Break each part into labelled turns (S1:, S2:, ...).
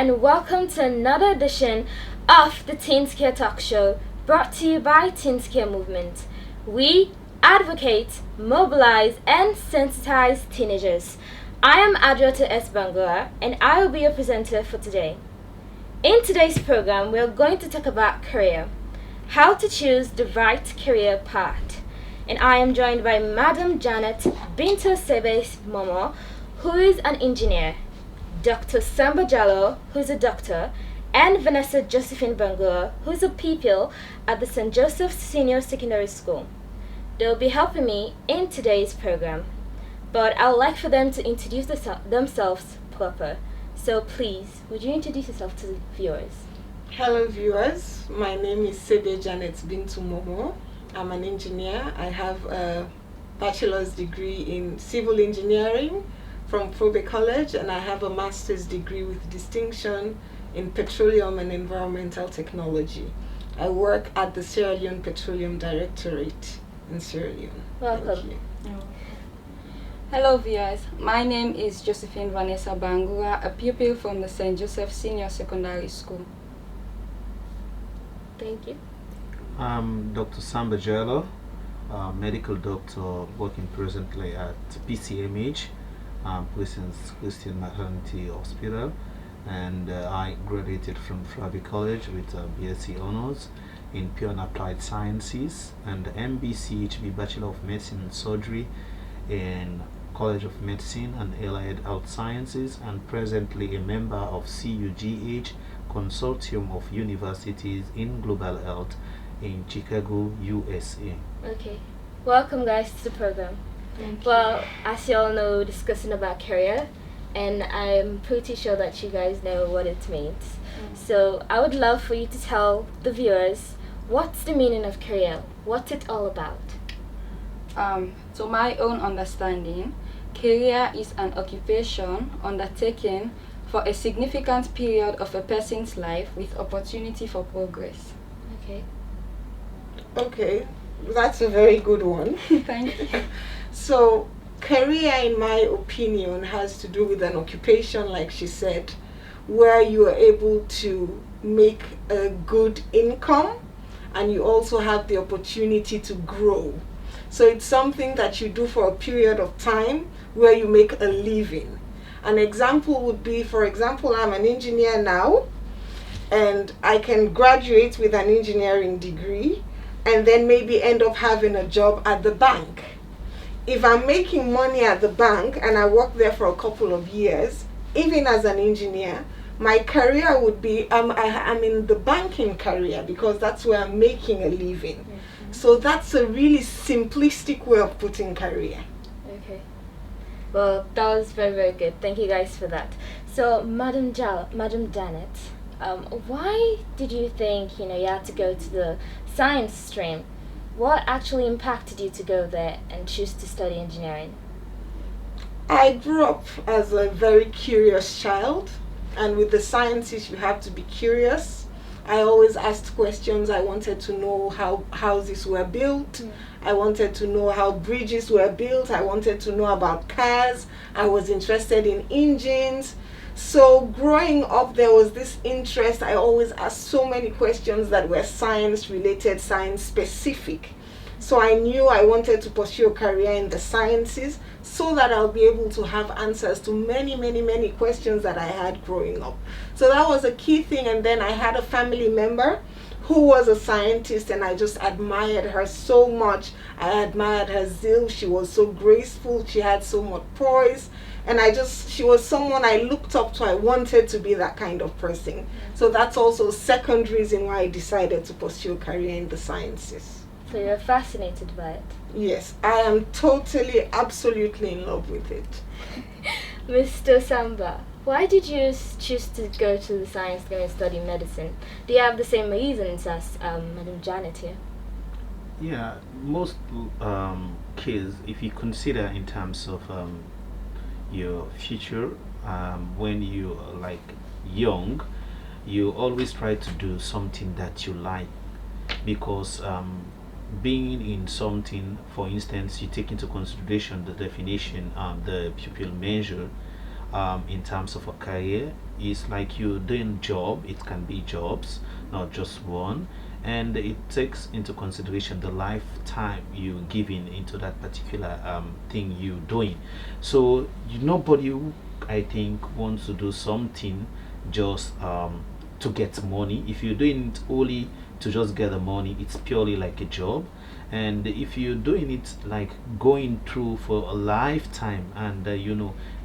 S1: and welcome to another edition of the Teens Care Talk Show, brought to you by Teens Care Movement. We advocate, mobilize, and sensitize teenagers. I am Adriata S. Bangura, and I will be your presenter for today. In today's program, we are going to talk about career, how to choose the right career path. And I am joined by Madam Janet Binto Sebes Momo, who is an engineer, Dr. Samba Jallo, who is a doctor, and Vanessa Josephine Bangura, who is a pupil at the St. Joseph's Senior Secondary School. They'll be helping me in today's program, but I would like for them to introduce themselves proper. So please, would you introduce yourself to the viewers?
S2: Hello viewers, my name is Sebe Janet Bintu Momo. I'm an engineer. I have a bachelor's degree in civil engineering from Probe College, and I have a master's degree with distinction in petroleum and environmental technology. I work at the Sierra Leone Petroleum Directorate in Sierra Leone.
S1: Welcome.
S3: Hello viewers, my name is Josephine Vanessa Bangura, a pupil from the St. Joseph Senior Secondary School.
S1: Thank you.
S4: I'm Dr. Samba Jallo, medical doctor working presently at PCMH, Pleasance Christian Maternity Hospital, and I graduated from Probe College with a BSc Honors in Pure and Applied Sciences and MBCHB Bachelor of Medicine and Surgery in College of Medicine and Allied Health Sciences, and presently a member of CUGH Consortium of Universities in Global Health in Chicago, USA.
S1: Okay. Welcome guys to the program. Well, as you all know, we're discussing about career, and I'm pretty sure that you guys know what it means. So I would love for you to tell the viewers what's the meaning of career, what's it all about?
S3: To my own understanding, career is an occupation undertaken for a significant period of a person's life with opportunity for progress.
S1: Okay.
S2: Okay, that's a very good one.
S3: Thank you.
S2: So, career, in my opinion, has to do with an occupation, like she said, where you are able to make a good income and you also have the opportunity to grow. So it's something that you do for a period of time where you make a living. An example would be, for example, I'm an engineer now, and I can graduate with an engineering degree and then maybe end up having a job at the bank. If I'm making money at the bank and I work there for a couple of years, even as an engineer, my career would be, I'm in the banking career because that's where I'm making a living. So that's a really simplistic way of putting career.
S1: Okay. Well, that was very, very good. Thank you guys for that. So, Madam Janet, why did you think you had to go to the science stream? What actually impacted you to go there and choose to study engineering?
S2: I grew up as a very curious child, and with the sciences you have to be curious. I always asked questions. I wanted to know how houses were built. I wanted to know how bridges were built. I wanted to know about cars. I was interested in engines. So growing up, there was this interest. I always asked so many questions that were science related, science specific. So I knew I wanted to pursue a career in the sciences so that I'll be able to have answers to many, many, many questions that I had growing up. So that was a key thing. And then I had a family member who was a scientist, and I just admired her so much. I admired her zeal. She was so graceful. She had so much poise. And she was someone I looked up to. I wanted to be that kind of person. So that's also a second reason why I decided to pursue a career in the sciences.
S1: So you're fascinated by it?
S2: Yes, I am totally, absolutely in love with it.
S1: Mr. Samba, why did you choose to go to the science stream and study medicine? Do you have the same reasons as Madam Janet here?
S4: Yeah, most kids, if you consider in terms of your future, when you are like young, you always try to do something that you like, because being in something, for instance, you take into consideration the definition, the pupil measure in terms of a career. is like you're doing job. It can be jobs, not just one, and it takes into consideration the lifetime you giving into that particular thing you doing. So nobody, I think, wants to do something just to get money. If you're doing it only to just get the money, it's purely like a job. And if you're doing it like going through for a lifetime, and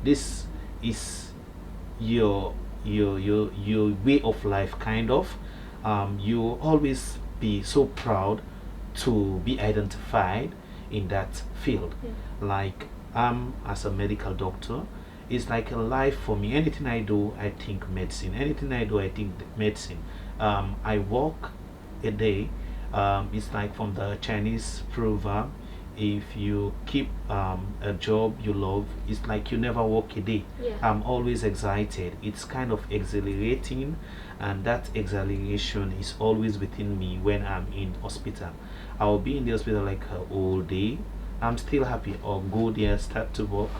S4: this is your way of life, kind of, you always be so proud to be identified in that field. Like, as a medical doctor, it's like a life for me. Anything I do, I think medicine. Anything I do, I think medicine. I walk a day. It's like from the Chinese proverb, if you keep a job you love, it's like you never work a day.
S1: Yeah.
S4: I'm always excited. It's kind of exhilarating, and that exhilaration is always within me when I'm in hospital. I'll be in the hospital like all day. I'm still happy. Or go there, start to work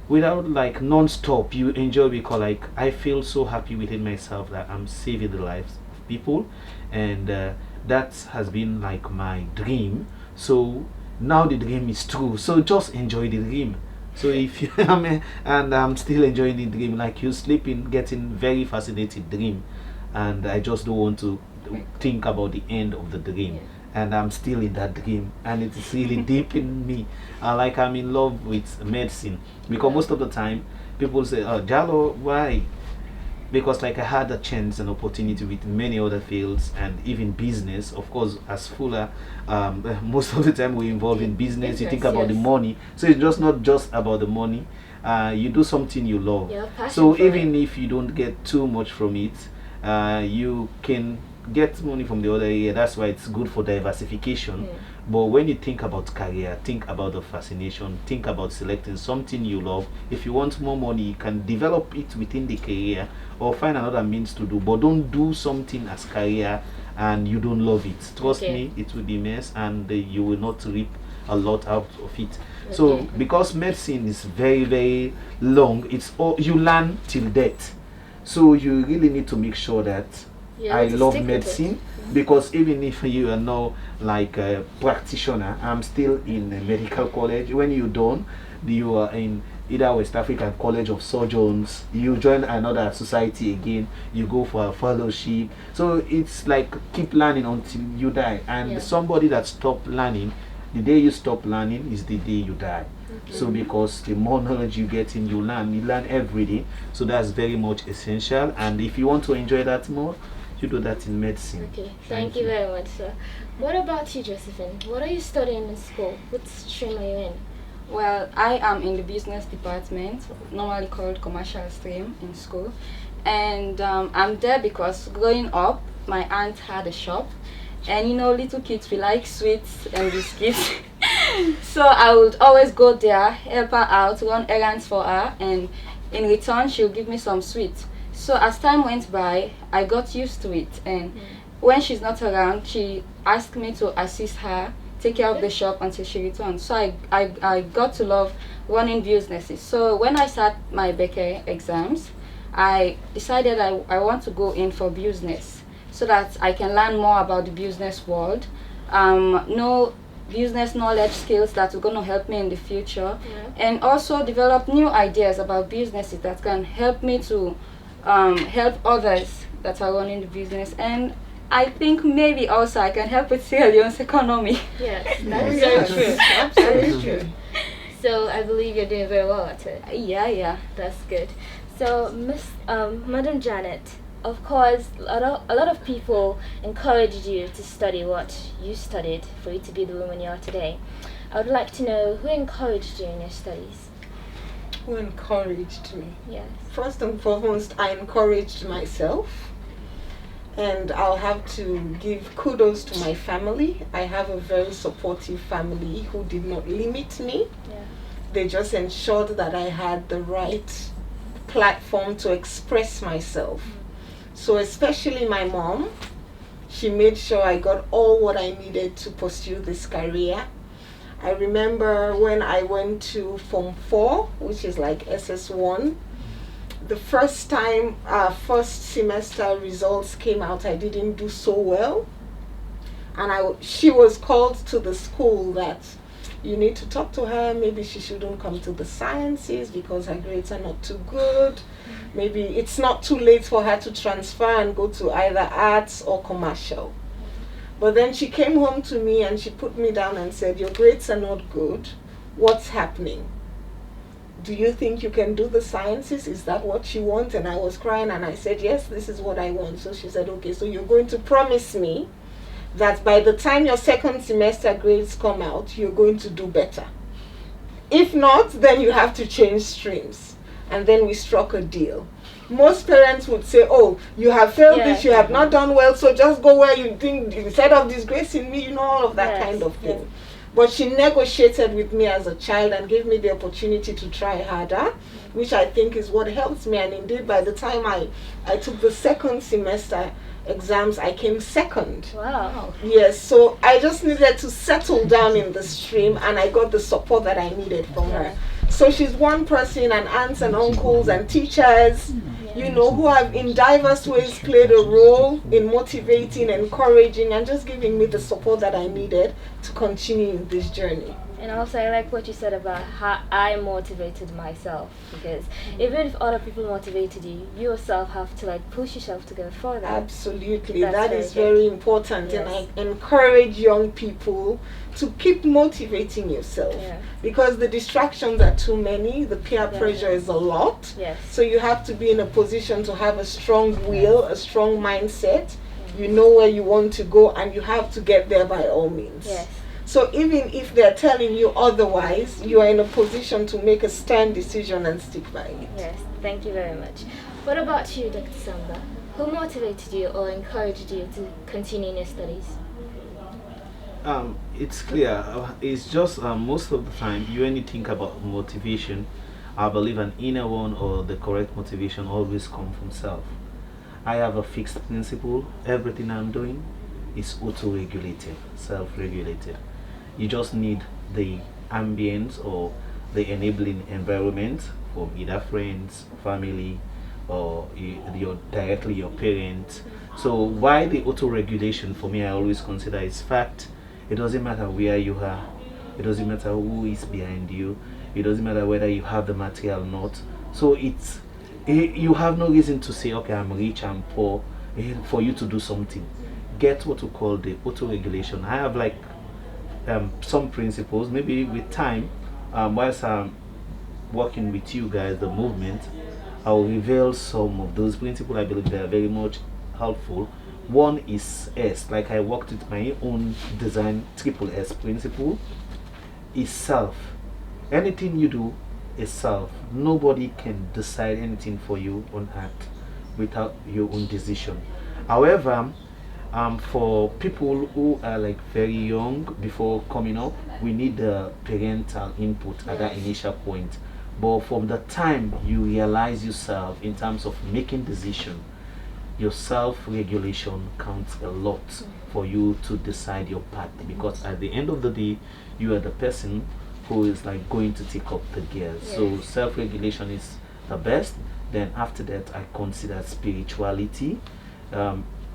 S4: without like non-stop. You enjoy, because like I feel so happy within myself that I'm saving the lives of people, and that has been like my dream. So now the dream is true, so just enjoy the dream. So if you and I'm still enjoying the dream, like you sleeping, getting very fascinated dream, and I just don't want to think about the end of the dream. And I'm still in that dream, and it's really deep in me. Like I'm in love with medicine, because most of the time people say, "Oh, Jalo, why?" Because like I had a chance and opportunity with many other fields and even business. Of course, as Fuller, most of the time we involve in business. You think about the money, so it's just not just about the money. You do something you love. So even if you don't get too much from it, you can get money from the other area. That's why it's good for diversification. But when you think about career, think about the fascination, think about selecting something you love. If you want more money, you can develop it within the career or find another means to do. But don't do something as career and you don't love it. Trust me, it will be mess, and you will not reap a lot out of it. So because medicine is very, very long, it's all you learn till death. So you really need to make sure that I love medicine, because even if you are now like a practitioner, I'm still in a medical college. When you don't, you are in either West African College of Surgeons, you join another society again, you go for a fellowship. So it's like keep learning until you die. And somebody that stop learning, the day you stop learning is the day you die. So because the more knowledge you get in, you learn every day. So that's very much essential. And if you want to enjoy that more, you do that in medicine.
S1: Okay, thank you very much, sir. What about you, Josephine? What are you studying in school? What stream are you in?
S3: Well, I am in the business department, normally called commercial stream in school. And I'm there because growing up, my aunt had a shop. And little kids, we like sweets and biscuits. So I would always go there, help her out, run errands for her. And in return, she'll give me some sweets. So as time went by, I got used to it, and when she's not around, she asked me to assist her, take care of the shop until she returns. So I got to love running businesses. So when I sat my bakery exams, I decided I want to go in for business so that I can learn more about the business world, know business knowledge, skills that are going to help me in the future, and also develop new ideas about businesses that can help me to help others that are running the business. And I think maybe also I can help with Sierra Leone's economy.
S1: Yes, that's very true. Absolutely true. So I believe you're doing very well at it.
S3: Yeah.
S1: That's good. So, Madam Janet, of course, a lot of people encouraged you to study what you studied for you to be the woman you are today. I would like to know who encouraged you in your studies.
S2: Who encouraged me?
S1: Yes.
S2: First and foremost, I encouraged myself. And I'll have to give kudos to my family. I have a very supportive family who did not limit me.
S1: Yeah.
S2: They just ensured that I had the right platform to express myself. So especially my mom, she made sure I got all what I needed to pursue this career. I remember when I went to Form 4, which is like SS1, the first time our first semester results came out, I didn't do so well, and she was called to the school that you need to talk to her. Maybe she shouldn't come to the sciences because her grades are not too good. Maybe it's not too late for her to transfer and go to either arts or commercial. But then she came home to me and she put me down and said, your grades are not good. What's happening? Do you think you can do the sciences? Is that what you want? And I was crying and I said, yes, this is what I want. So she said, okay, so you're going to promise me that by the time your second semester grades come out, you're going to do better. If not, then you have to change streams. And then we struck a deal. Most parents would say, oh, you have failed this, you have not done well, so just go where you think, instead of disgracing me, all of that kind of thing. Yes. But she negotiated with me as a child and gave me the opportunity to try harder, which I think is what helps me. And indeed, by the time I took the second semester exams, I came second.
S1: Wow.
S2: Yes, so I just needed to settle down in the stream, and I got the support that I needed from her. So she's one person, and aunts and uncles and teachers, who have in diverse ways played a role in motivating, encouraging, and just giving me the support that I needed to continue in this journey.
S1: And also, I like what you said about how I motivated myself, because even if other people motivated you, you yourself have to push yourself to go further.
S2: Absolutely, that is very important. Yes. And I encourage young people to keep motivating yourself, because the distractions are too many, the peer pressure is a lot.
S1: Yes.
S2: So you have to be in a position to have a strong will, a strong mindset. You know where you want to go, and you have to get there by all means.
S1: Yes.
S2: So even if they're telling you otherwise, you are in a position to make a stern decision and stick by it.
S1: Yes, thank you very much. What about you, Dr. Samba? Who motivated you or encouraged you to continue in your studies?
S4: It's clear. It's just most of the time, when you think about motivation, I believe an inner one or the correct motivation always comes from self. I have a fixed principle. Everything I'm doing is auto-regulated, self-regulated. You just need the ambience or the enabling environment from either friends, family, or directly your parents. So why the auto-regulation for me, I always consider is fact. It doesn't matter where you are. It doesn't matter who is behind you. It doesn't matter whether you have the material or not. So you have no reason to say, okay, I'm rich, I'm poor, for you to do something. Get what we call the auto-regulation. I have some principles. Maybe with time, whilst I'm working with you guys, the movement, I will reveal some of those principles. I believe they are very much helpful. One is S, like I worked with my own design, triple S principle, is self. Anything you do is self. Nobody can decide anything for you on earth without your own decision. However, for people who are very young before coming up, we need the parental input at that initial point. But from the time you realize yourself in terms of making decision, your self-regulation counts a lot for you to decide your path, because at the end of the day, you are the person who is going to take up the gears. So self-regulation is the best. Then after that, I consider spirituality.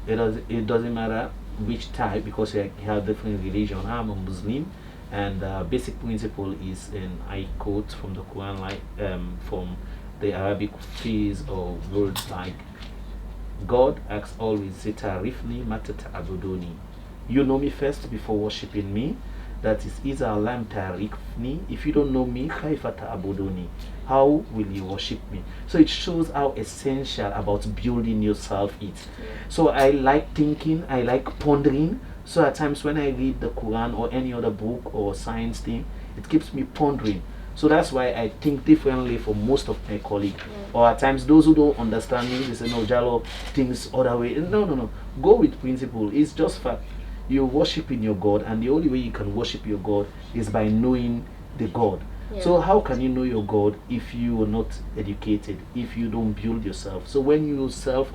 S4: It doesn't matter which type, because you have different religion. I'm a Muslim, and basic principle is, and I quote from the Quran, from the Arabic phrase or words like, God asks always, "Zitarifni matata abudoni." You know me first before worshiping me. That is, Iza lam tarifni. If you don't know me, kaifata abudoni. How will you worship me? So it shows how essential about building yourself is. So I like thinking, I like pondering. So at times when I read the Quran or any other book or science thing, it keeps me pondering. So that's why I think differently from most of my colleagues. Or at times those who don't understand me, they say, no, Jalo thinks other way. No. Go with principle. It's just fact. You're worshiping your God, and the only way you can worship your God is by knowing the God. So how can you know your God if you are not educated, if you don't build yourself? So when you self,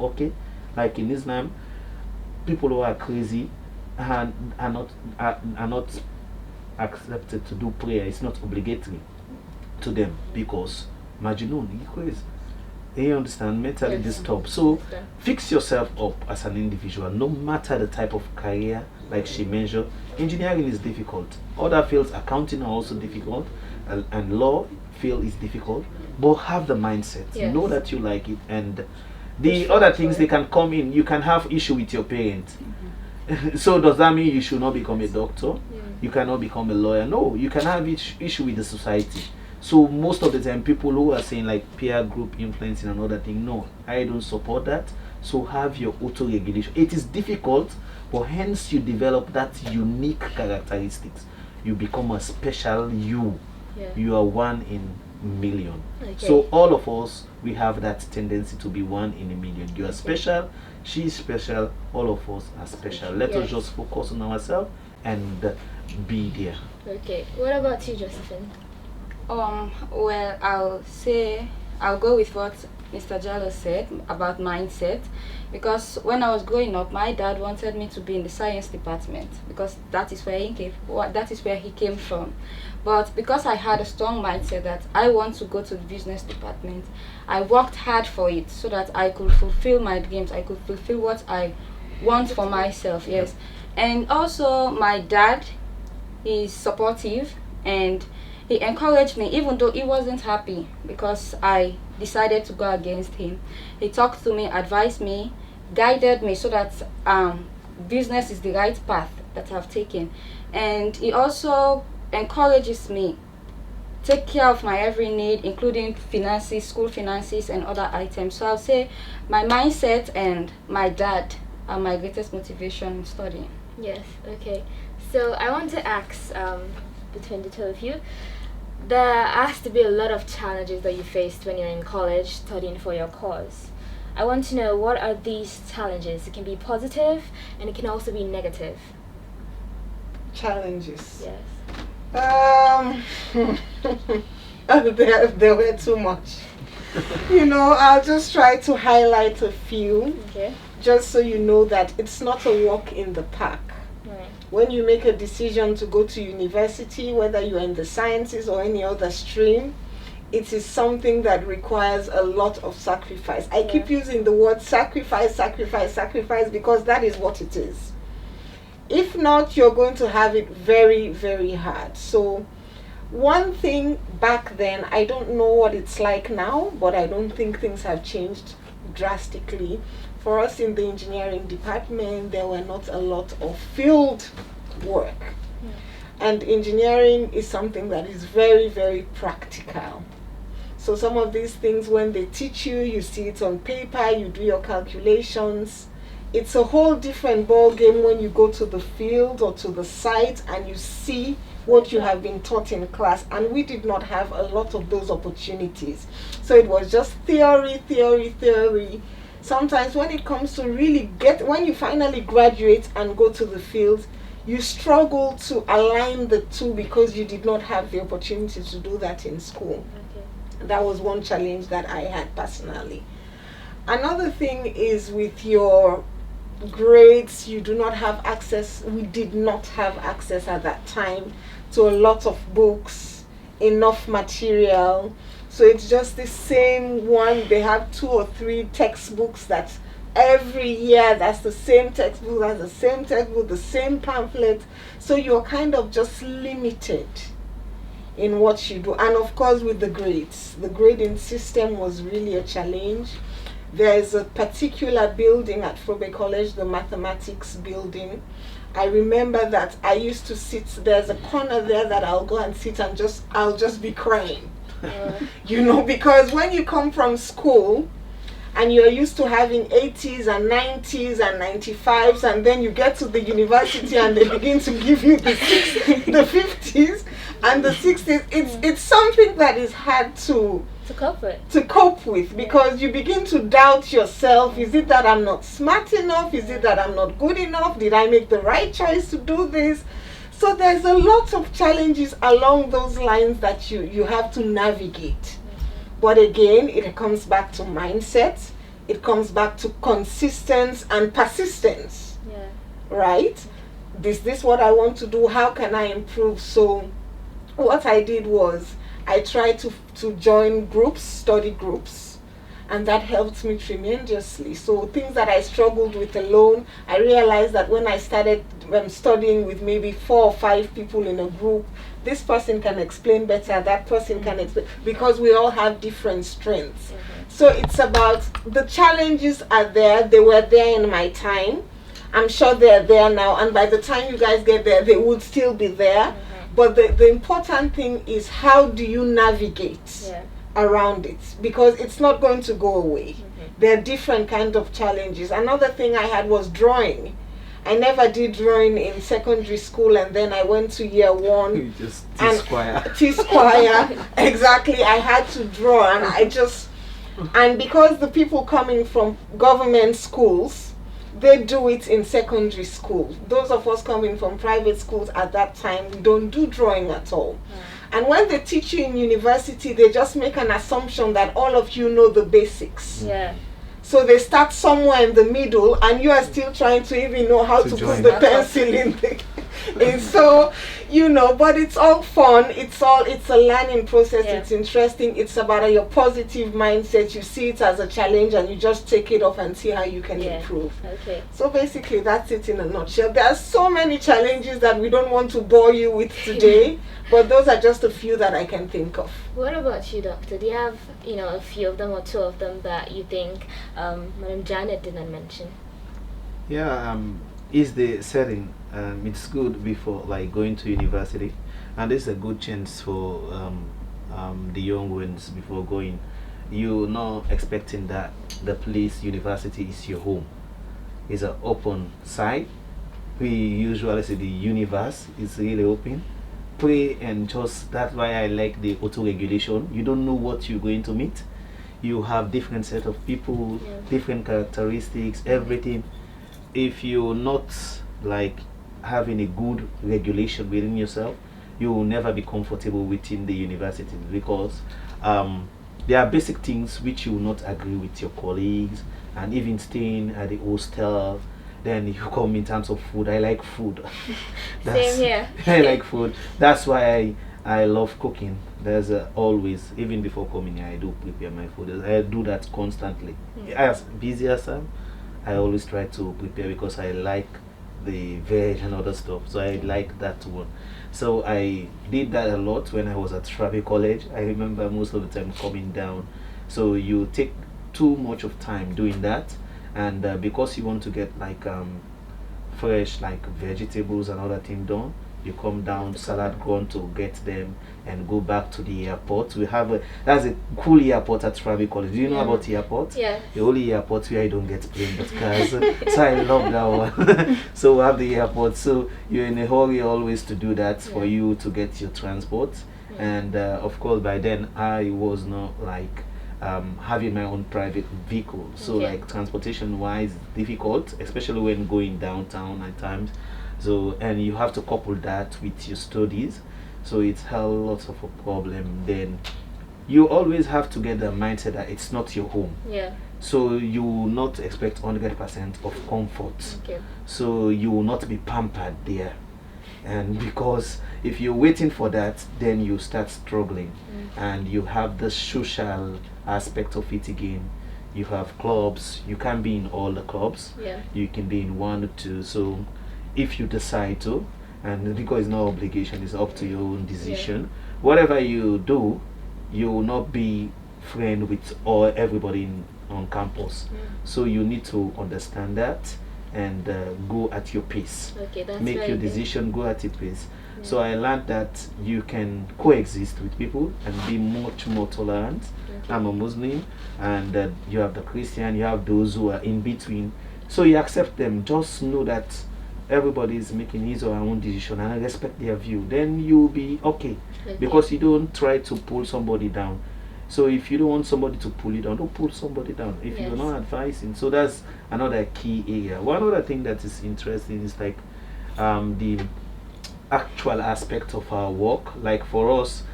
S4: like in Islam, people who are crazy are not accepted to do prayer. It's not obligatory to them, because Majnun, he crazy. You understand? Mentally
S1: Yes.
S4: disturbed. So
S1: Understand.
S4: fix yourself up as an individual, no matter the type of career, like she mentioned. Engineering is difficult. Other fields, accounting, are also difficult, and law field is difficult. But have the mindset.
S1: Yes.
S4: Know that you like it, and
S1: Push
S4: the
S1: forward
S4: other
S1: for
S4: things
S1: it.
S4: they can come in. You can have issue with your parents. So does that mean you should not become a doctor? You cannot become a lawyer? No, you can have issue with the society. So most of the time, people who are saying like peer group influencing and other thing, no, I don't support that. So have your auto regulation. It is difficult, but hence you develop that unique characteristics. You become a special you.
S1: Yeah.
S4: You are one in million.
S1: Okay.
S4: So all of us, we have that tendency to be one in a million. You are special, she is special, all of us are special. Let us
S1: Yes.
S4: just focus on ourselves and be there.
S1: Okay. What about you, Josephine?
S3: Well, I'll go with what Mr. Jallo said about mindset, because when I was growing up, my dad wanted me to be in the science department because that is where he came from. But because I had a strong mindset that I want to go to the business department, I worked hard for it so that I could fulfill my dreams. I could fulfill what I want for myself. Yes, and also my dad is supportive, and he encouraged me even though he wasn't happy because I decided to go against him. He talked to me, advised me, guided me so that business is the right path that I've taken. And he also encourages me take care of my every need, including finances, school finances and other items. So I'll say my mindset and my dad are my greatest motivation in studying.
S1: Yes. Okay. So I want to ask, between the two of you, there has to be a lot of challenges that you faced when you're in college studying for your course. I want to know, what are these challenges? It can be positive and it can also be negative.
S2: Challenges.
S1: Yes.
S2: There were too much. I'll just try to highlight a few,
S1: Okay.
S2: just so you know that it's not a walk in the park.
S1: Right.
S2: When you make a decision to go to university, whether you're in the sciences or any other stream, it is something that requires a lot of sacrifice. I keep using the word sacrifice because that is what it is. If not, you're going to have it very, very hard. So one thing back then, I don't know what it's like now, but I don't think things have changed drastically. For us in the engineering department, there were not a lot of field work. And engineering is something that is very, very practical. So some of these things, when they teach you, you see it on paper, you do your calculations. It's a whole different ball game when you go to the field or to the site and you see what you have been taught in class. And we did not have a lot of those opportunities. So it was just theory. Sometimes when it comes to really when you finally graduate and go to the field, you struggle to align the two because you did not have the opportunity to do that in school.
S1: Okay.
S2: That was one challenge that I had personally. Another thing is with your grades, you do not have access. We did not have access at that time to a lot of books, enough material. So it's just the same one. They have 2 or 3 textbooks that every year, that's the same textbook, the same pamphlet. So you're kind of just limited in what you do. And of course with the grades, the grading system was really a challenge. There's a particular building at Frobe College, the mathematics building. I remember that I used to sit, there's a corner there that I'll go and sit and I'll just be crying. Because when you come from school and you're used to having 80s and 90s and 95s, and then you get to the university and they begin to give you the 50s and the 60s, it's something that is hard to cope with because you begin to doubt yourself. Is it that I'm not smart enough? Is it that I'm not good enough? Did I make the right choice to do this? So there's a lot of challenges along those lines that you have to navigate. But again, it comes back to mindset. It comes back to consistency and persistence.
S1: Yeah.
S2: Right? This what I want to do. How can I improve? So what I did was I tried to join groups, study groups. and that helped me tremendously. So things that I struggled with alone, I realized that when I started studying with maybe 4 or 5 people in a group, this person can explain better, that person can explain, because we all have different strengths. So it's about, the challenges are there, they were there in my time, I'm sure they're there now, and by the time you guys get there, they would still be there. But the important thing is, how do you navigate around it? Because it's not going to go away. There are different kinds of challenges. Another thing I had was drawing. I never did drawing in secondary school, and then I went to year 1.
S4: You just T-square.
S2: T-square, exactly. I had to draw, and and because the people coming from government schools, they do it in secondary school. Those of us coming from private schools at that time, we don't do drawing at all. And when they teach you in university, they just make an assumption that all of you know the basics. So they start somewhere in the middle, and you are still trying to even know how to put the pencil in the and so, but it's all fun. It's a learning process. It's interesting. It's about your positive mindset. You see it as a challenge, and you just take it off and see how you can improve. So basically, that's it in a nutshell. There are so many challenges that we don't want to bore you with today, but those are just a few that I can think of.
S1: What about you, Doctor? Do you have, a few of them or 2 of them that you think Madam Janet didn't mention?
S4: Yeah, is the setting. It's good before like going to university, and it's a good chance for the young ones before going. You're not expecting that the place university is your home. It's an open site. We usually say the universe is really open. Pray and just, that's why I like the auto-regulation. You don't know what you're going to meet. You have different set of people, different characteristics, everything. If you're not like having a good regulation within yourself, you will never be comfortable within the university, because there are basic things which you will not agree with your colleagues, and even staying at the hostel. Then you come in terms of food. I like food.
S1: Same here.
S4: I like food. That's why I love cooking. There's always, even before coming here, I do prepare my food. I do that constantly. As busy as I always try to prepare, because I like the veg and other stuff, so I like that one. So I did that a lot when I was at Travel College. I remember most of the time coming down, so you take too much of time doing that, and because you want to get like fresh like vegetables and other things done, you come down salad ground to get them and go back to the airport. We have that's a cool airport at Travel College. Do you know about the airport?
S1: Yeah.
S4: The only airport where I don't get plane but cars. So I love that one. So we have the airport. So you're in a hurry always to do that for you to get your transport. And of course by then I was not like having my own private vehicle. So like transportation wise difficult, especially when going downtown at times. So, and you have to couple that with your studies, so it's a lot of a problem. Then you always have to get the mindset that it's not your home. So you will not expect 100% of comfort. So you will not be pampered there, and because if you're waiting for that, then you start struggling. And you have the social aspect of it again. You have clubs. You can't be in all the clubs. You can be in 1 or 2. So if you decide to, and because it's no obligation, it's up to your own decision. Whatever you do, you will not be friend with everybody on campus. So you need to understand that, and go at your pace. Make your decision, go at your pace. So I learned that you can coexist with people and be much more tolerant. I'm a Muslim, and you have the Christian, you have those who are in between. So you accept them. Just know that everybody is making his or her own decision, and I respect their view. Then you'll be okay, because you don't try to pull somebody down. So if you don't want somebody to pull you down, don't pull somebody down if you're not advising. So that's another key area. One other thing that is interesting is like the actual aspect of our work. Like for us,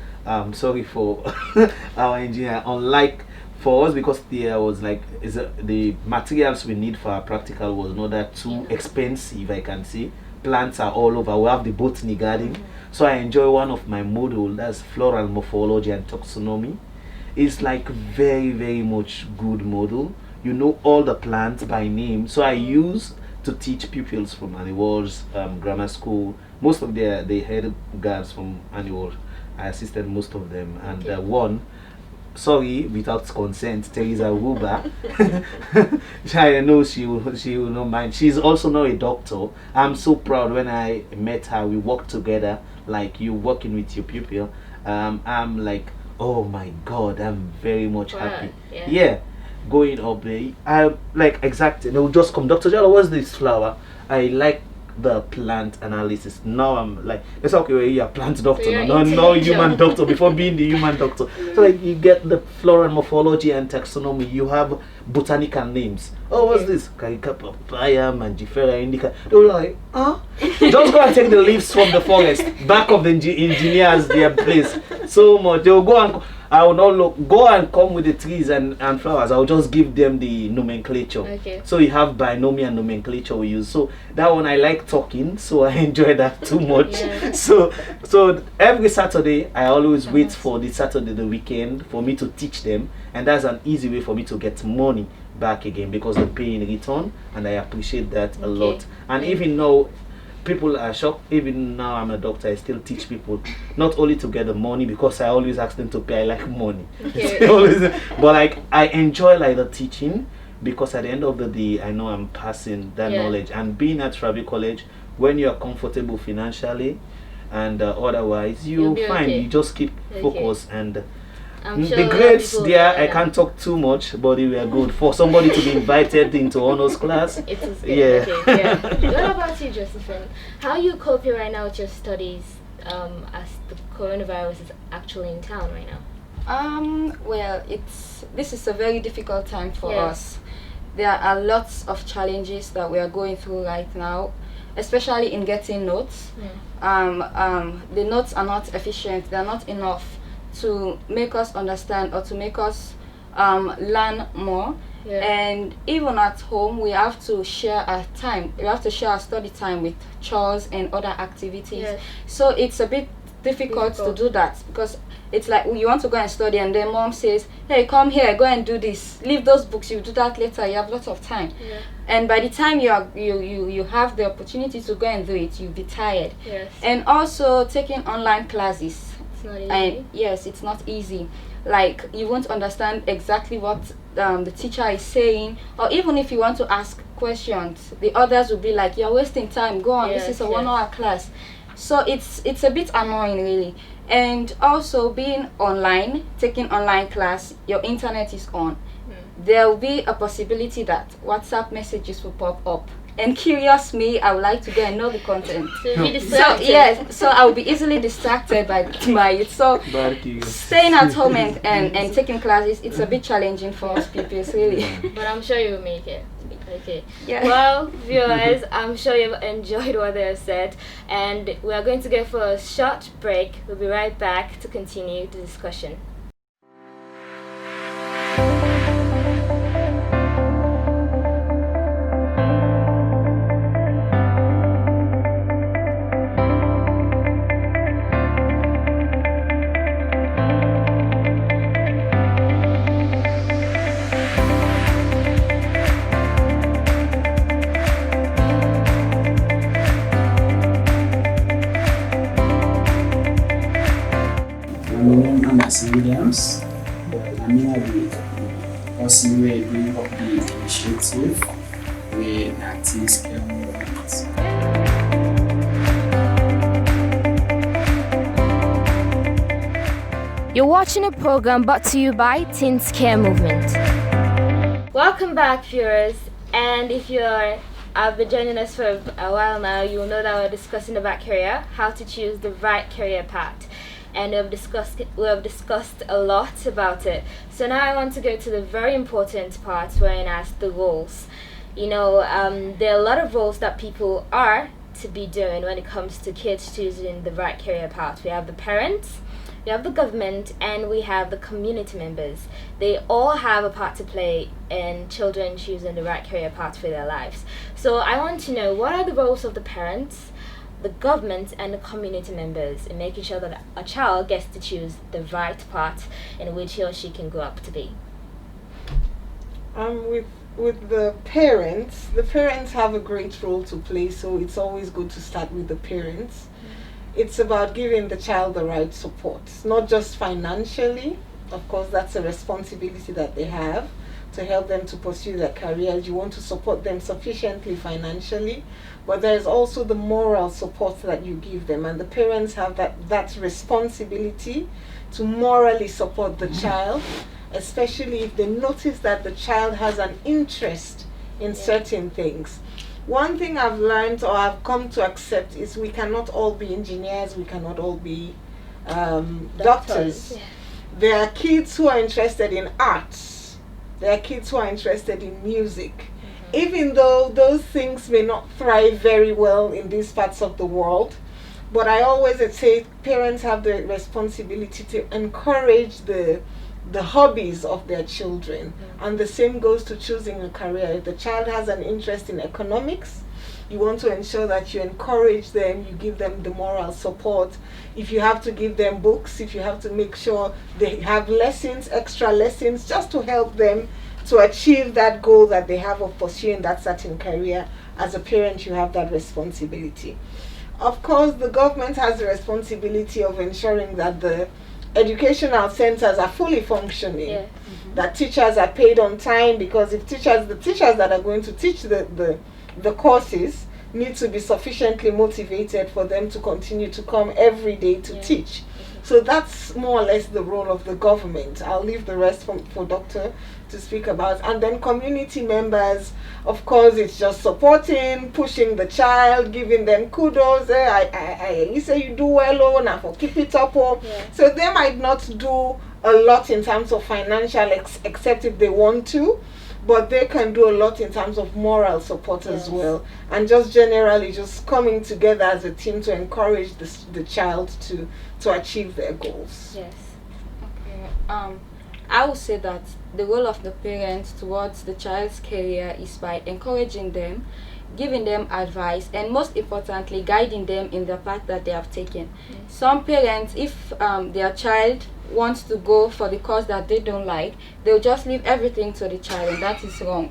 S4: sorry for our engineer, unlike for us, because there was like the materials we need for our practical was not that too expensive, I can say. Plants are all over. We have the botany garden. So I enjoy one of my module, that's floral morphology and taxonomy. is like very very much good model. You know all the plants by name. So I use to teach pupils from Aniwal's grammar school. Most of the head girls from Aniwal, I assisted most of them, and one, sorry, without consent, Teresa Wuba. I know she will not mind. She's also not a doctor. I'm so proud when I met her. We worked together, like you working with your pupil. I'm like, oh my God, I'm very much happy. Yeah, going up there. I like exactly. They'll just come, Dr. Jalo, what's this flower? I like the plant analysis. Now I'm like, it's okay, well, you're a plant doctor, no human doctor before being the human doctor. So like you get the flora and morphology and taxonomy, you have botanical names. Oh, what's this? Carica papaya, mangifera, indica. They were like, huh? Just go and take the leaves from the forest, back of the engineers, their place. So much. They'll go and I will not go and come with the trees and flowers. I'll just give them the nomenclature.
S1: Okay.
S4: So you have binomial nomenclature we use. So that one I like talking, so I enjoy that too much.
S1: Yeah.
S4: So every Saturday I always wait for the Saturday, the weekend, for me to teach them, and that's an easy way for me to get money back again because they pay in return, and I appreciate that a lot. And even though people are shocked, even now I'm a doctor, I still teach people not only to get the money, because I always ask them to pay. I like money. But like I enjoy like the teaching, because at the end of the day I know I'm passing that knowledge. And being at Travis College, when you are comfortable financially and otherwise, you find you just keep focus. And
S1: Sure
S4: the grades there, I can't talk too much, but they were good. For somebody to be invited into honors class,
S1: it is good.
S4: Yeah.
S1: Okay, What about you, Josephine? How are you coping right now with your studies as the coronavirus is actually in town right now?
S3: Well, this is a very difficult time for us. There are lots of challenges that we are going through right now, especially in getting notes. The notes are not efficient. They are not enough to make us understand or to make us learn more. And even at home, we have to share our time. We have to share our study time with chores and other activities. So it's a bit difficult to do that, because it's like you want to go and study and then mom says, hey, come here, go and do this, leave those books, you do that later, you have lots of time. And by the time you have the opportunity to go and do it, you'll be tired. And also taking online classes,
S1: it's not easy.
S3: and yes, it's not easy. Like you won't understand exactly what the teacher is saying, or even if you want to ask questions, the others will be like, you're wasting time, go on, this is a 1 hour class. So it's a bit annoying, really. And also being online, taking online class, your internet is on. There will be a possibility that WhatsApp messages will pop up. And curious me, I would like to go and know the content. So I will be easily distracted by it. So staying at home and taking classes, it's a bit challenging for us pupils, really.
S1: But I'm sure you'll make it. Okay.
S3: Yeah.
S1: Well, viewers, I'm sure you've enjoyed what they have said, and we are going to go for a short break. We'll be right back to continue the discussion.
S5: Williams, Lamina with person we bring up the initiative with acting scale movement.
S1: You're watching a program brought to you by Teens Care Movement. Welcome back, viewers, and if have been joining us for a while now, you'll know that we're discussing about career, how to choose the right career path. And we have discussed a lot about it. So now I want to go to the very important part, wherein as the roles. There are a lot of roles that people are to be doing when it comes to kids choosing the right career path. We have the parents, we have the government, and we have the community members. They all have a part to play in children choosing the right career path for their lives. So I want to know, what are the roles of the parents? the government and the community members in making sure that a child gets to choose the right path in which he or she can grow up to be?
S2: With the parents have a great role to play, so it's always good to start with the parents. It's about giving the child the right support, not just financially. Of course, that's a responsibility that they have to help them to pursue their careers. You want to support them sufficiently financially, but there's also the moral support that you give them, and the parents have that responsibility to morally support the child, especially if they notice that the child has an interest in certain things. One thing I've learned or I've come to accept is we cannot all be engineers, we cannot all be doctors.
S1: Yeah.
S2: There are kids who are interested in arts, there are kids who are interested in music. Even though those things may not thrive very well in these parts of the world, but I always say parents have the responsibility to encourage the hobbies of their children. And the same goes to choosing a career. If the child has an interest in economics, you want to ensure that you encourage them, you give them the moral support. If you have to give them books, if you have to make sure they have lessons, extra lessons, just to help them to achieve that goal that they have of pursuing that certain career, as a parent you have that responsibility. Of course, the government has the responsibility of ensuring that the educational centers are fully functioning, that teachers are paid on time, because the teachers that are going to teach the courses need to be sufficiently motivated for them to continue to come every day to teach. So that's more or less the role of the government. I'll leave the rest for Doctor to speak about. And then community members, of course, it's just supporting, pushing the child, giving them kudos. You say you do well, oh, now for keep it up. Oh. So they might not do a lot in terms of financial, except if they want to, but they can do a lot in terms of moral support as well, and just generally just coming together as a team to encourage the child to achieve their goals.
S3: Yes. Okay. I would say that the role of the parents towards the child's career is by encouraging them, giving them advice, and most importantly, guiding them in the path that they have taken. Some parents, if their child wants to go for the course that they don't like, they'll just leave everything to the child, and that is wrong.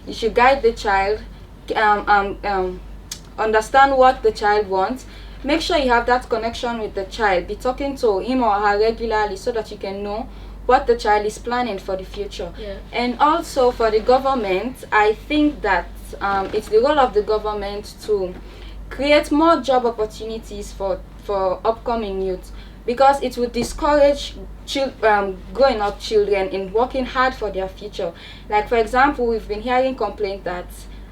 S3: You should guide the child, understand what the child wants. Make sure you have that connection with the child. Be talking to him or her regularly so that you can know what the child is planning for the future. And also for the government, I think that it's the role of the government to create more job opportunities for upcoming youth, because it would discourage growing up children in working hard for their future. Like, for example, we've been hearing complaints that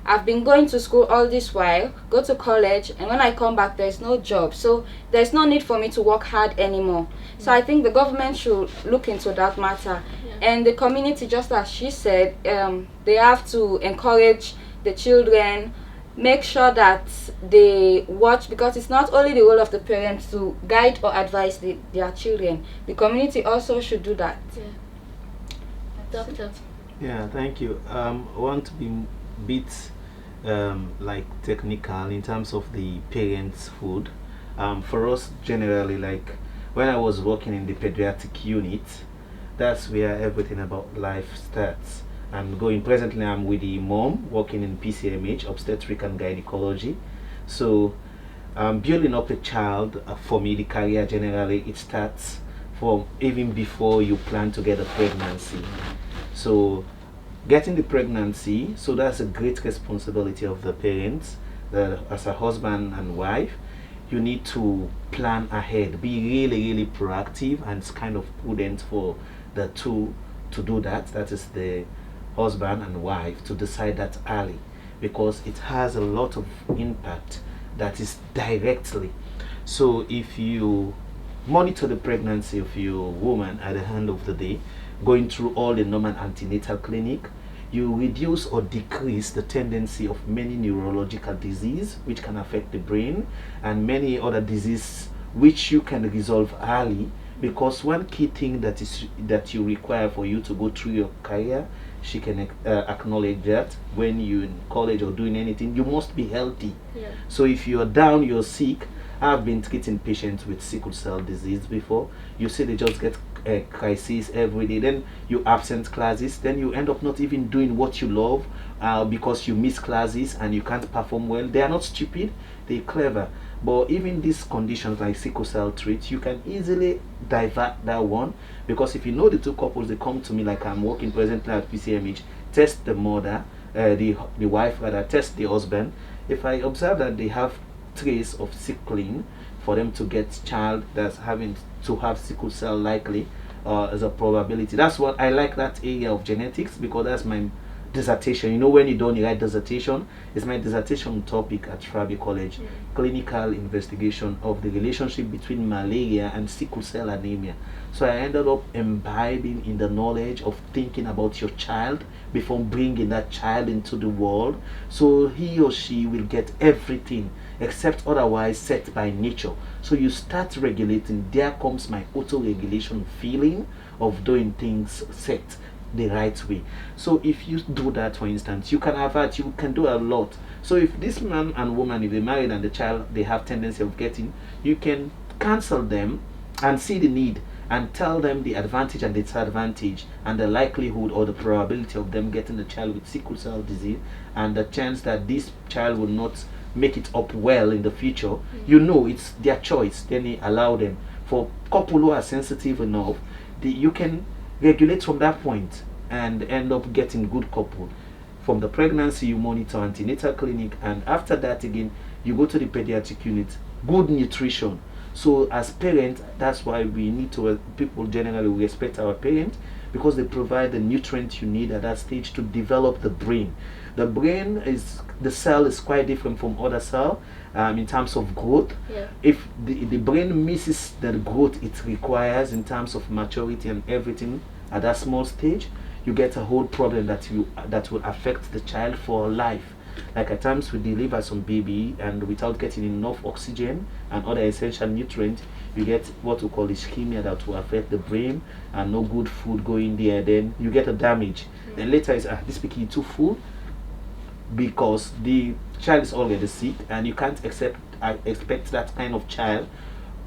S3: I've been going to school all this while, go to college, and when I come back, there's no job. So there's no need for me to work hard anymore. So I think the government should look into that matter. And the community, just as she said, they have to encourage the children, make sure that they watch, because it's not only the role of the parents to guide or advise their children. The community also should do that.
S1: Doctor?
S4: Yeah, thank you. I want to be bit like technical in terms of the parents' food. For us, generally, like when I was working in the pediatric unit, that's where everything about life starts. Presently I'm with the mom working in PCMH, obstetric and gynecology. So building up a child, for me, the career generally, it starts from even before you plan to get a pregnancy. So getting the pregnancy, so that's a great responsibility of the parents. As a husband and wife, you need to plan ahead, be really proactive, and it's kind of prudent for the two to do that. That is the husband and wife to decide that early, because it has a lot of impact that is directly. So if you monitor the pregnancy of your woman at the end of the day, going through all the normal antenatal clinic, you reduce or decrease the tendency of many neurological disease which can affect the brain, and many other diseases which you can resolve early. Because one key thing that you require for you to go through your career she can acknowledge that when you're in college or doing anything, you must be healthy.
S1: Yeah.
S4: So if you're down, you're sick. I've been treating patients with sickle cell disease before. You see, they just get a crisis every day. Then you absent classes. Then you end up not even doing what you love because you miss classes and you can't perform well. They are not stupid. They're clever. But even these conditions like sickle cell trait, you can easily divert that one, because if you know the two couples, they come to me like I'm working presently at PCMH, test the mother, the wife rather, test the husband. If I observe that they have trace of sickling, for them to get child that's having to have sickle cell likely as a probability. That's what I like, that area of genetics, because that's my dissertation. You know, when you don't write dissertation, it's my dissertation topic at Trabi College. Clinical investigation of the relationship between malaria and sickle cell anemia. So I ended up imbibing in the knowledge of thinking about your child before bringing that child into the world, so he or she will get everything except otherwise set by nature. So you start regulating. There comes my auto-regulation feeling of doing things set the right way. So if you do that, for instance, you can avert, you can do a lot. So if this man and woman, if they married and the child they have tendency of getting, you can cancel them and see the need and tell them the advantage and disadvantage and the likelihood or the probability of them getting the child with sickle cell disease, and the chance that this child will not make it up well in the future. You know, it's their choice. Then you allow them. For couple who are sensitive enough, you can regulate from that point and end up getting good couple. From the pregnancy, you monitor antenatal clinic, and after that again you go to the pediatric unit. Good nutrition. So as parents, that's why we need to, people generally respect our parents, because they provide the nutrients you need at that stage to develop the brain. The brain is, the cell is quite different from other cell in terms of growth.
S1: Yeah.
S4: If the brain misses the growth it requires in terms of maturity and everything at that small stage, you get a whole problem that will affect the child for life. Like at times we deliver some baby and without getting enough oxygen and other essential nutrients, you get what we call ischemia that will affect the brain, and no good food going there. Then you get a damage. Then later is this picky too full, because the child is already sick, and you can't expect that kind of child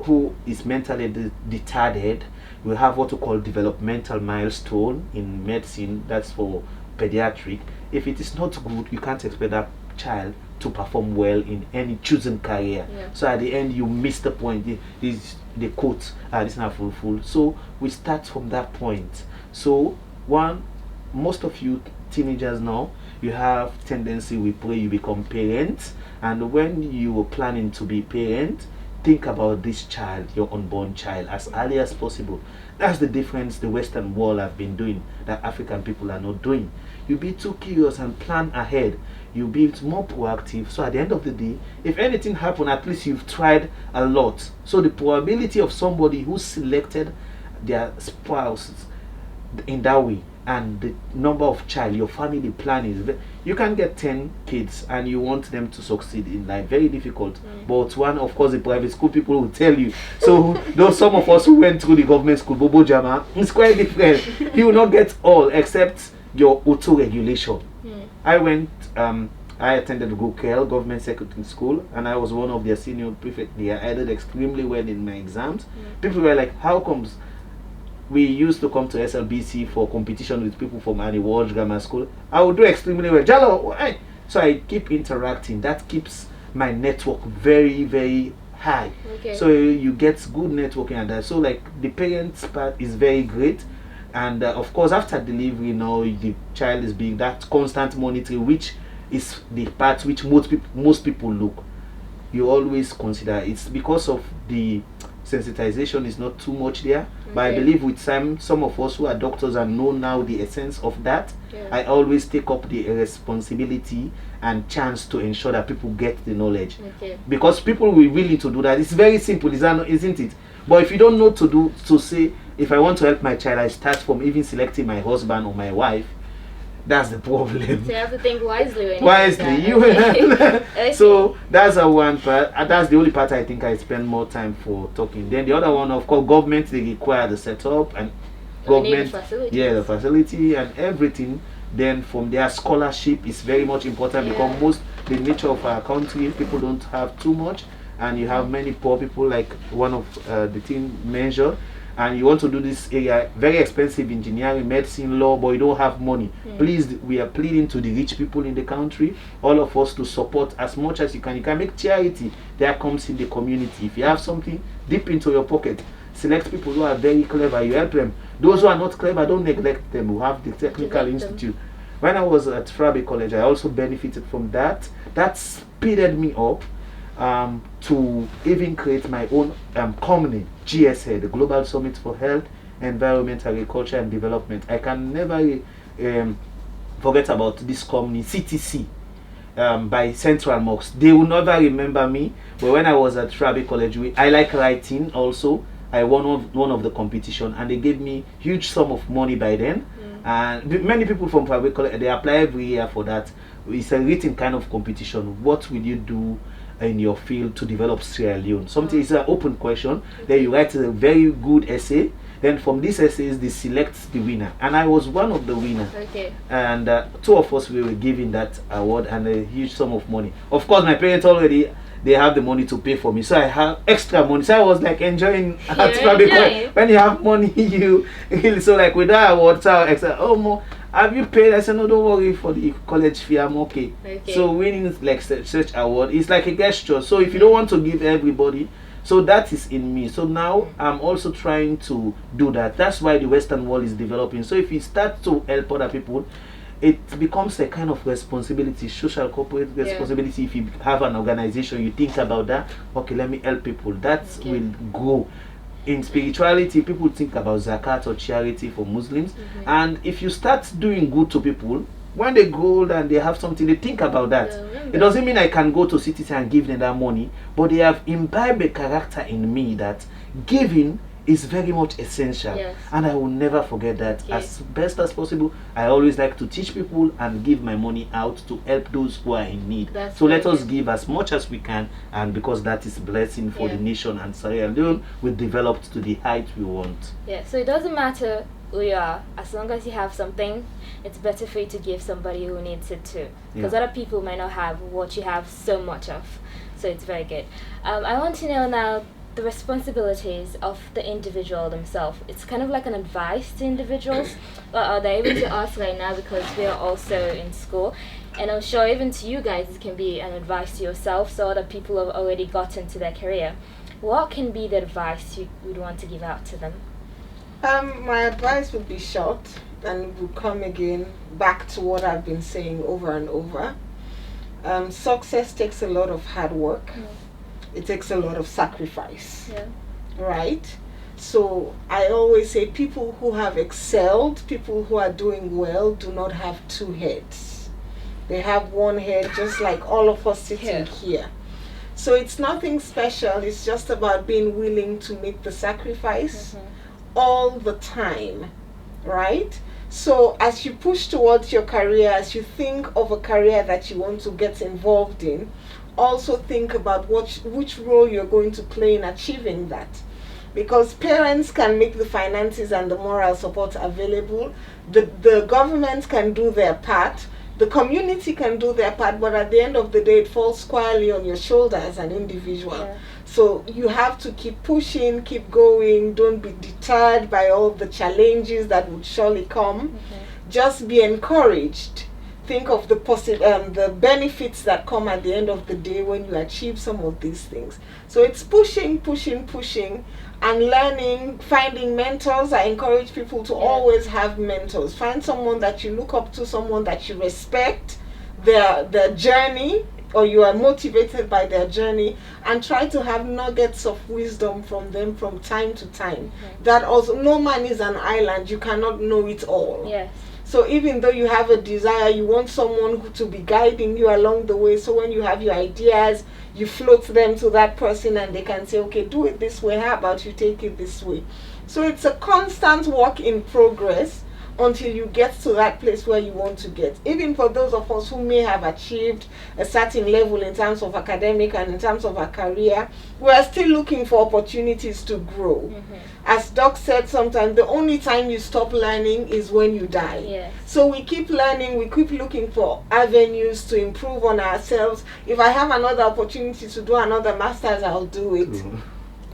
S4: who is mentally retarded will have what we call developmental milestone in medicine. That's for pediatric. If it is not good, you can't expect that child to perform well in any chosen career.
S1: Yeah.
S4: So at the end you miss the point. The quote, this is not full. So we start from that point. So most of you teenagers now, you have tendency, we pray you become parents, and when you are planning to be parent, think about this child, your unborn child, as early as possible. That's the difference the Western world have been doing that African people are not doing. You be too curious and plan ahead. You be more proactive. So at the end of the day, if anything happen, at least you've tried a lot. So the probability of somebody who selected their spouse in that way, and the number of child your family plan is, you can get 10 kids and you want them to succeed in life, very difficult. But one, of course, the private school people will tell you. So though some of us who went through the government school, Bobo Jama, it's quite different. You will not get all except your auto-regulation. I attended Gokel Government Secondary School, and I was one of their senior prefect there. I did extremely well in my exams. People were like, how comes? We used to come to SLBC for competition with people from Annie Walsh Grammar School. I would do extremely well. Jalo, why? So I keep interacting. That keeps my network very, very high.
S1: Okay.
S4: So you get good networking and that. So like the parents part is very great. And of course, after delivery, now the child is being that constant monitoring, which is the part which most people look. You always consider it's because of the sensitization is not too much there. But I believe with some of us who are doctors and know now the essence of that, I always take up the responsibility and chance to ensure that people get the knowledge. Because people will be willing to do that. It's very simple, isn't it? But if you don't know to say, if I want to help my child, I start from even selecting my husband or my wife. That's the problem.
S1: So you have to think wisely.
S4: So that's one part. That's the only part I think I spend more time for talking. Then the other one, of course, government, they require the setup and government, the facility and everything. Then from there, scholarship is very much important because most the nature of our country, people don't have too much, and you have many poor people, like one of the team mentioned, and you want to do this area, very expensive engineering, medicine, law, but you don't have money. Please, we are pleading to the rich people in the country, all of us, to support as much as you can. You can make charity that comes in the community. If you have something deep into your pocket, select people who are very clever, you help them. Those who are not clever, don't neglect them. We have the technical institute. When I was at Frabe College, I also benefited from that. That speeded me up to even create my own company, GSA, the Global Summit for Health, Environment, Agriculture and Development. I can never forget about this company, CTC, by Central Mosque. They will never remember me, but when I was at Frabe College, I like writing also. I won one of the competition, and they gave me huge sum of money by then. And many people from Frabe College, they apply every year for that. It's a written kind of competition. What will you do in your field to develop Sierra Leone? Something is an open question. Then you write a very good essay. Then from these essays, they select the winner, and I was one of the winners. And two of us, we were given that award and a huge sum of money. Of course, my parents already, they have the money to pay for me, so I have extra money. So I was like enjoying because when you have money, you so like with that award, so extra. Oh, more, have you paid? I said no, don't worry for the college fee. I'm okay. So winning like such award is like a gesture. So if you don't want to give everybody, so that is in me. So now I'm also trying to do that. That's why the Western world is developing. So if you start to help other people, it becomes a kind of responsibility, social corporate responsibility. If you have an organization, you think about that. Okay, let me help people. That will grow. In spirituality, people think about zakat or charity for Muslims, and if you start doing good to people, when they go old and they have something, they think about that. It doesn't mean I can go to cities and give them that money, but they have imbibed a character in me that giving is very much essential, and I will never forget that. As best as possible, I always like to teach people and give my money out to help those who are in need. So let us give as much as we can, and because that is blessing for the nation, and Sierra Leone will develop to the height we want.
S1: So it doesn't matter who you are, as long as you have something, it's better for you to give somebody who needs it too, because other people might not have what you have so much of. So it's very good. I want to know now the responsibilities of the individual themselves. It's kind of like an advice to individuals. Are they able to ask right now, because we are also in school, and I'm sure even to you guys it can be an advice to yourself, so other people have already got into their career. What can be the advice you would want to give out to them?
S2: My advice would be short, and would come again back to what I've been saying over and over. Success takes a lot of hard work. It takes a lot of sacrifice, right? So I always say people who have excelled, people who are doing well, do not have two heads. They have one head, just like all of us sitting here. So it's nothing special. It's just about being willing to make the sacrifice all the time, right? So as you push towards your career, as you think of a career that you want to get involved in, also think about which role you're going to play in achieving that. Because parents can make the finances and the moral support available, the government can do their part, the community can do their part, but at the end of the day it falls squarely on your shoulder as an individual. So you have to keep pushing, keep going, don't be deterred by all the challenges that would surely come. Just be encouraged. Think of the benefits that come at the end of the day when you achieve some of these things. So it's pushing, and learning, finding mentors. I encourage people to always have mentors. Find someone that you look up to, someone that you respect, their journey, or you are motivated by their journey, and try to have nuggets of wisdom from them from time to time. That also, no man is an island. You cannot know it all. So even though you have a desire, you want someone to be guiding you along the way. So when you have your ideas, you float them to that person and they can say, okay, do it this way. How about you take it this way? So it's a constant work in progress, until you get to that place where you want to get. Even for those of us who may have achieved a certain level in terms of academic and in terms of our career, we are still looking for opportunities to grow. As Doc said, sometimes the only time you stop learning is when you die.
S1: Yes.
S2: So we keep learning, we keep looking for avenues to improve on ourselves. If I have another opportunity to do another master's, I'll do it.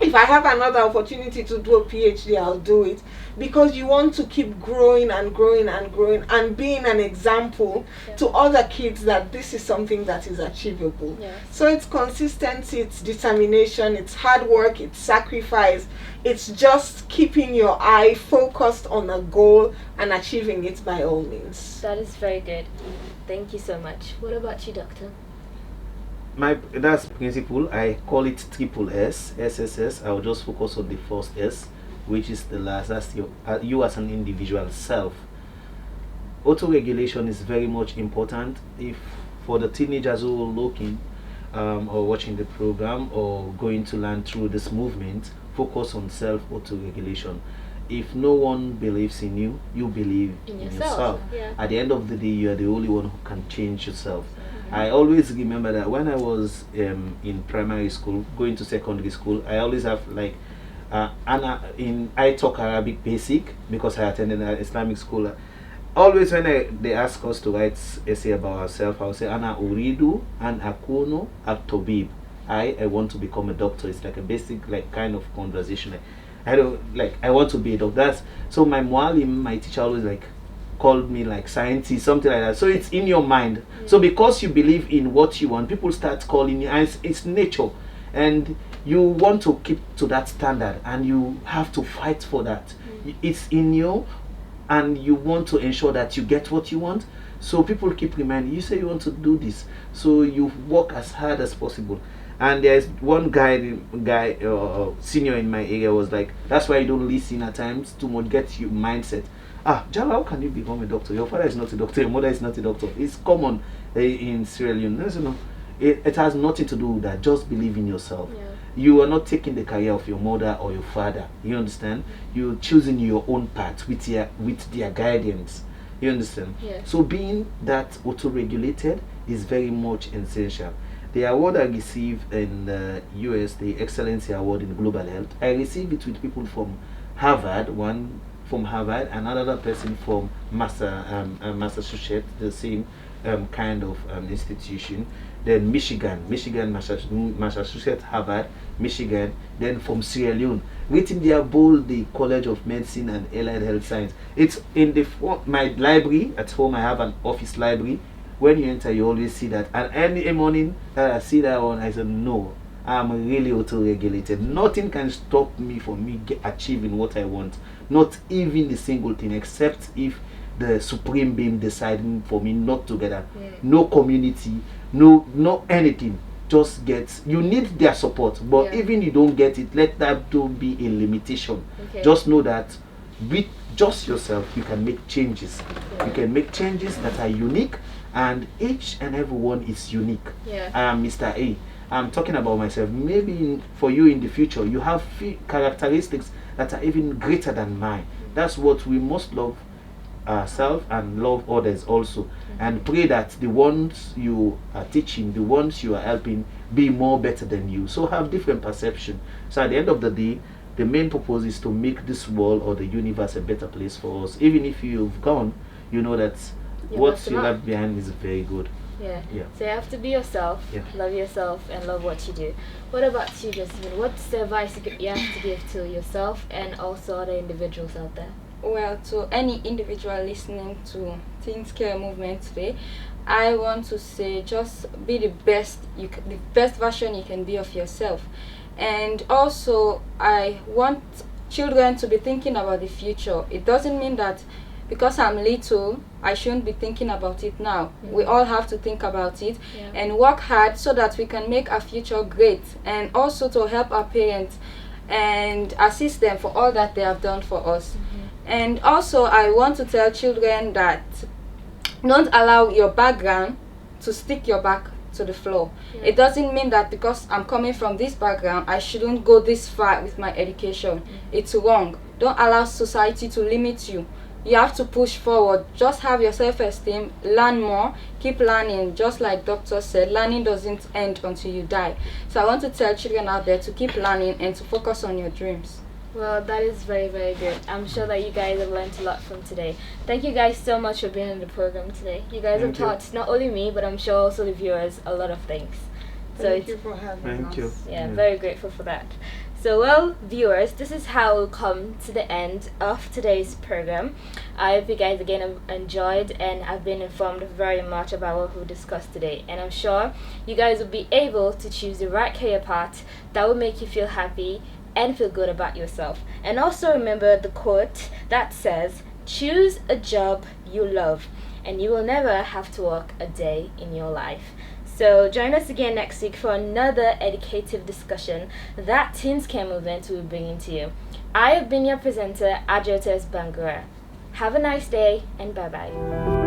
S2: If I have another opportunity to do a PhD, I'll do it, because you want to keep growing and growing and growing and being an example to other kids that this is something that is achievable.
S1: Yes.
S2: So it's consistency, it's determination, it's hard work, it's sacrifice, it's just keeping your eye focused on a goal and achieving it by all means.
S1: That is very good. Thank you so much. What about you, Doctor?
S4: That's principle. I call it triple S, SSS. I will just focus on the first S, which is the last. That's you as an individual self. Auto-regulation is very much important. If for the teenagers who are looking or watching the program or going to learn through this movement, focus on self auto-regulation. If no one believes in you, you believe in yourself.
S1: Yeah.
S4: At the end of the day, you are the only one who can change yourself. I always remember that when I was in primary school, going to secondary school, I always have like I talk Arabic basic because I attended an Islamic school. Always when they ask us to write essay about ourselves, I'll say Ana uridu an akunu at-tabib. I want to become a doctor. It's like a basic like kind of conversation. I want to be a doctor. So my mualim, my teacher always like called me like scientist, something like that. So it's in your mind. So because you believe in what you want, people start calling you, and it's nature, and you want to keep to that standard, and you have to fight for that. It's in you, and you want to ensure that you get what you want. So people keep reminding you, say you want to do this, so you work as hard as possible. And there's one guy senior in my area was like, that's why you don't listen at times too much, get your mindset. Jala, how can you become a doctor? Your father is not a doctor, your mother is not a doctor. It's common in Sierra Leone. No. It has nothing to do with that. Just believe in yourself.
S1: Yeah.
S4: You are not taking the career of your mother or your father. You understand? You're choosing your own path with their guidance. You understand?
S1: Yeah.
S4: So being that auto-regulated is very much essential. The award I received in the US, the Excellency Award in Global Health, I received it with people from Harvard, one from Harvard, and another person from Massachusetts, the same kind of institution. Then Michigan, Massachusetts, Harvard, Michigan. Then from Sierra Leone, written there bold the College of Medicine and Allied Health Science. It's in my library at home. I have an office library. When you enter, you always see that. And any morning that I see that one, I said, no, I'm really auto-regulated. Nothing can stop me from achieving what I want. Not even a single thing, except if the supreme being deciding for me not to get that. No community, no anything. Just you need their support. But even you don't get it, let that don't be a limitation.
S1: Okay.
S4: Just know that with just yourself, you can make changes. You can make changes that are unique, and each and every one is unique. I am Mr. A. I'm talking about myself. Maybe for you in the future, you have characteristics that are even greater than mine. That's what we must love ourselves and love others also. And pray that the ones you are teaching, the ones you are helping, be more better than you. So have different perception. So at the end of the day, the main purpose is to make this world or the universe a better place for us. Even if you've gone, you know that what you left behind is very good.
S1: Yeah. So you have to be yourself, love yourself, and love what you do. What about you, Josephine? What's the advice you have to give to yourself and also other individuals out there?
S3: Well, to any individual listening to Teens Care Movement today, I want to say just be the best version you can be of yourself. And also, I want children to be thinking about the future. It doesn't mean that because I'm little, I shouldn't be thinking about it now. We all have to think about it and work hard so that we can make our future great, and also to help our parents and assist them for all that they have done for us. And also, I want to tell children that don't allow your background to stick your back to the floor. It doesn't mean that because I'm coming from this background, I shouldn't go this far with my education. It's wrong. Don't allow society to limit you. you have to push forward. Just have your self-esteem, learn more, keep learning. Just like doctor said, learning doesn't end until you die. So I want to tell children out there to keep learning and to focus on your dreams.
S1: Well, that is very, very good. I'm sure that you guys have learned a lot from today. Thank you guys so much for being on the program today. You guys have taught not only me, but I'm sure also the viewers a lot of things.
S2: Thank you for having us.
S4: Thank you.
S1: Yeah, very grateful for that. So, well, viewers, this is how we'll come to the end of today's program. I hope you guys again have enjoyed and have been informed very much about what we discussed today. And I'm sure you guys will be able to choose the right career path that will make you feel happy and feel good about yourself. And also remember the quote that says, choose a job you love and you will never have to work a day in your life. So join us again next week for another educative discussion that Teens Care Movement will be bringing to you. I have been your presenter, Adjotes Bangura. Have a nice day and bye-bye.